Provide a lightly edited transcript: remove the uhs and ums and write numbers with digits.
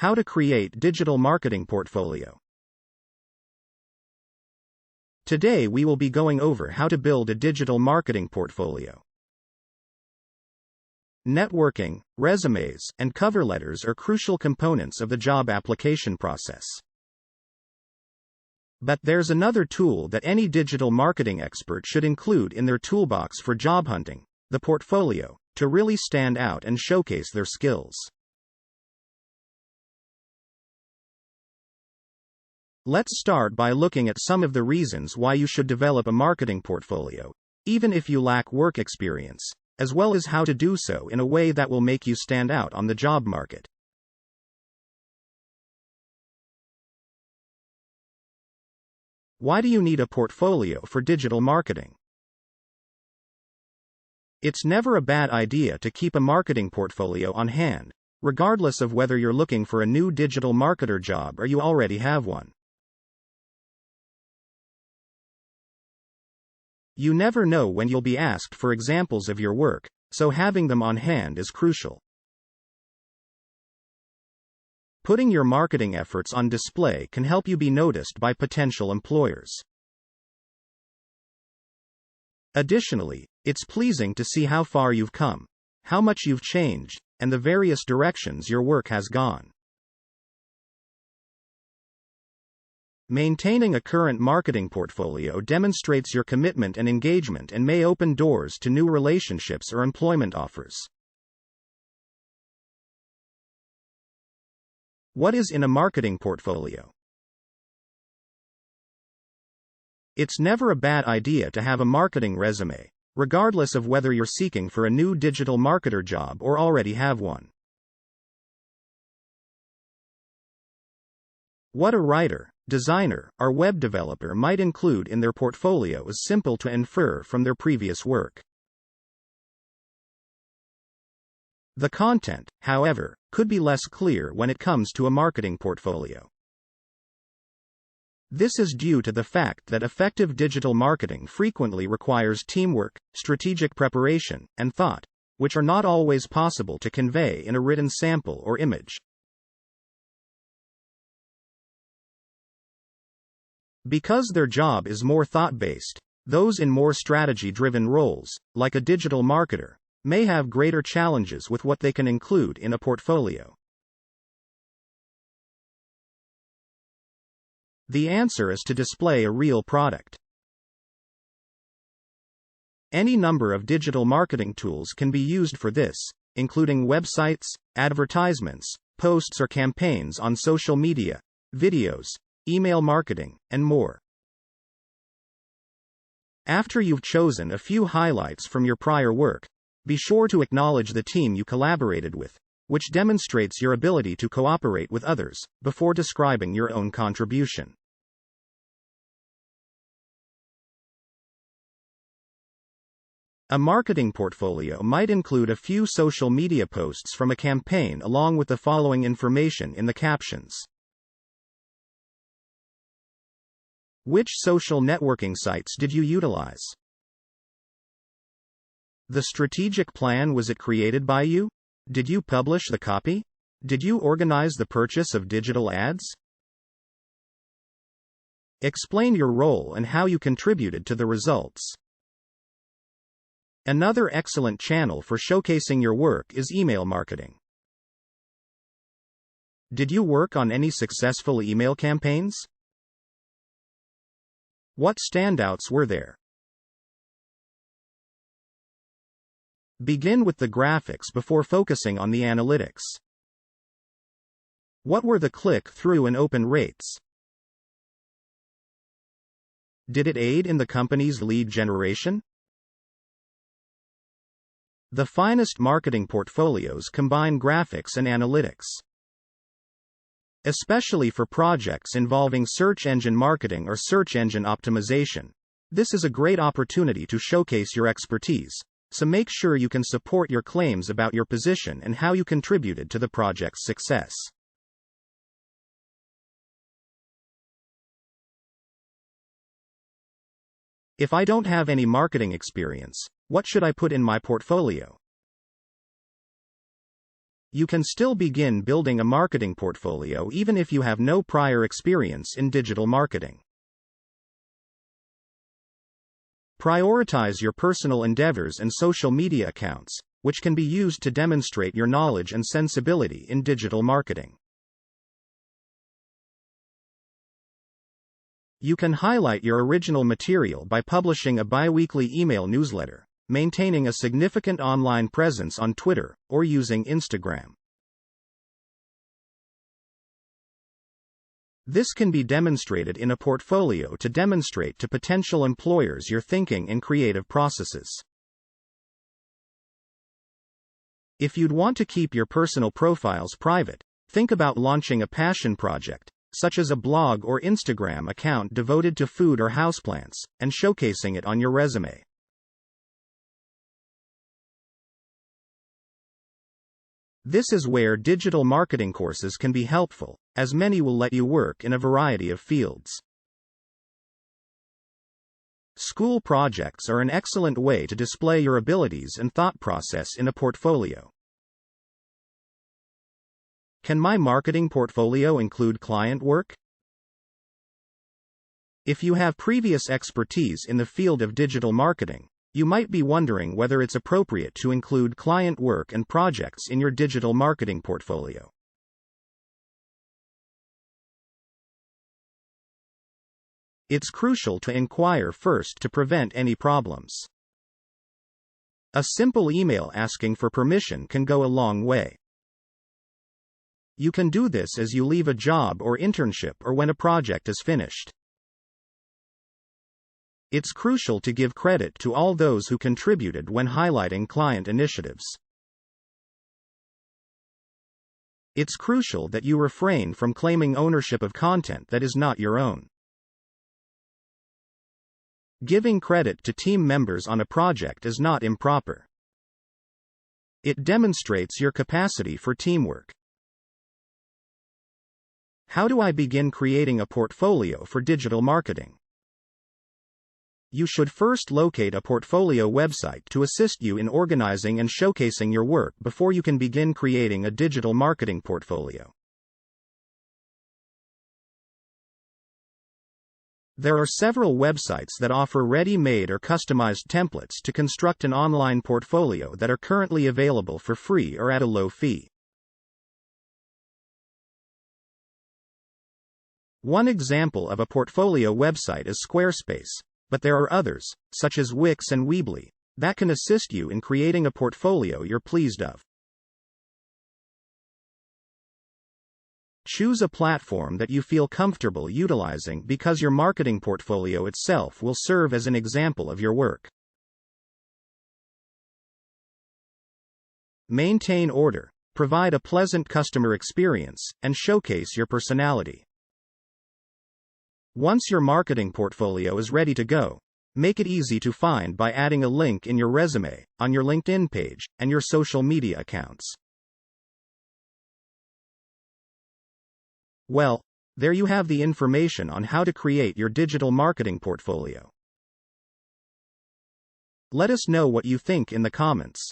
How to create digital marketing portfolio. Today we will be going over how to build a digital marketing portfolio. Networking, resumes, and cover letters are crucial components of the job application process. But there's another tool that any digital marketing expert should include in their toolbox for job hunting, the portfolio, to really stand out and showcase their skills. Let's start by looking at some of the reasons why you should develop a marketing portfolio, even if you lack work experience, as well as how to do so in a way that will make you stand out on the job market. Why do you need a portfolio for digital marketing? It's never a bad idea to keep a marketing portfolio on hand, regardless of whether you're looking for a new digital marketer job or you already have one. You never know when you'll be asked for examples of your work, so having them on hand is crucial. Putting your marketing efforts on display can help you be noticed by potential employers. Additionally, it's pleasing to see how far you've come, how much you've changed, and the various directions your work has gone. Maintaining a current marketing portfolio demonstrates your commitment and engagement and may open doors to new relationships or employment offers. What is in a marketing portfolio? It's never a bad idea to have a marketing resume, regardless of whether you're seeking for a new digital marketer job or already have one. What a writer, designer, or web developer might include in their portfolio is simple to infer from their previous work. The content, however, could be less clear when it comes to a marketing portfolio. This is due to the fact that effective digital marketing frequently requires teamwork, strategic preparation, and thought, which are not always possible to convey in a written sample or image. Because their job is more thought-based, those in more strategy-driven roles, like a digital marketer, may have greater challenges with what they can include in a portfolio. The answer is to display a real product. Any number of digital marketing tools can be used for this, including websites, advertisements, posts or campaigns on social media, videos, email marketing, and more. After you've chosen a few highlights from your prior work, be sure to acknowledge the team you collaborated with, which demonstrates your ability to cooperate with others, before describing your own contribution. A marketing portfolio might include a few social media posts from a campaign along with the following information in the captions. Which social networking sites did you utilize? The strategic plan, was it created by you? Did you publish the copy? Did you organize the purchase of digital ads? Explain your role and how you contributed to the results. Another excellent channel for showcasing your work is email marketing. Did you work on any successful email campaigns? What standouts were there? Begin with the graphics before focusing on the analytics. What were the click-through and open rates? Did it aid in the company's lead generation? The finest marketing portfolios combine graphics and analytics. Especially for projects involving search engine marketing or search engine optimization, this is a great opportunity to showcase your expertise, so make sure you can support your claims about your position and how you contributed to the project's success. If I don't have any marketing experience, what should I put in my portfolio? You can still begin building a marketing portfolio even if you have no prior experience in digital marketing. Prioritize your personal endeavors and social media accounts, which can be used to demonstrate your knowledge and sensibility in digital marketing. You can highlight your original material by publishing a bi-weekly email newsletter, maintaining a significant online presence on Twitter, or using Instagram. This can be demonstrated in a portfolio to demonstrate to potential employers your thinking and creative processes. If you'd want to keep your personal profiles private, think about launching a passion project, such as a blog or Instagram account devoted to food or houseplants, and showcasing it on your resume. This is where digital marketing courses can be helpful, as many will let you work in a variety of fields. School projects are an excellent way to display your abilities and thought process in a portfolio. Can my marketing portfolio include client work? If you have previous expertise in the field of digital marketing, you might be wondering whether it's appropriate to include client work and projects in your digital marketing portfolio. It's crucial to inquire first to prevent any problems. A simple email asking for permission can go a long way. You can do this as you leave a job or internship or when a project is finished. It's crucial to give credit to all those who contributed when highlighting client initiatives. It's crucial that you refrain from claiming ownership of content that is not your own. Giving credit to team members on a project is not improper. It demonstrates your capacity for teamwork. How do I begin creating a portfolio for digital marketing? You should first locate a portfolio website to assist you in organizing and showcasing your work before you can begin creating a digital marketing portfolio. There are several websites that offer ready-made or customized templates to construct an online portfolio that are currently available for free or at a low fee. One example of a portfolio website is Squarespace, but there are others, such as Wix and Weebly, that can assist you in creating a portfolio you're pleased of. Choose a platform that you feel comfortable utilizing because your marketing portfolio itself will serve as an example of your work. Maintain order, provide a pleasant customer experience, and showcase your personality. Once your marketing portfolio is ready to go, make it easy to find by adding a link in your resume, on your LinkedIn page, and your social media accounts. Well, there you have the information on how to create your digital marketing portfolio. Let us know what you think in the comments.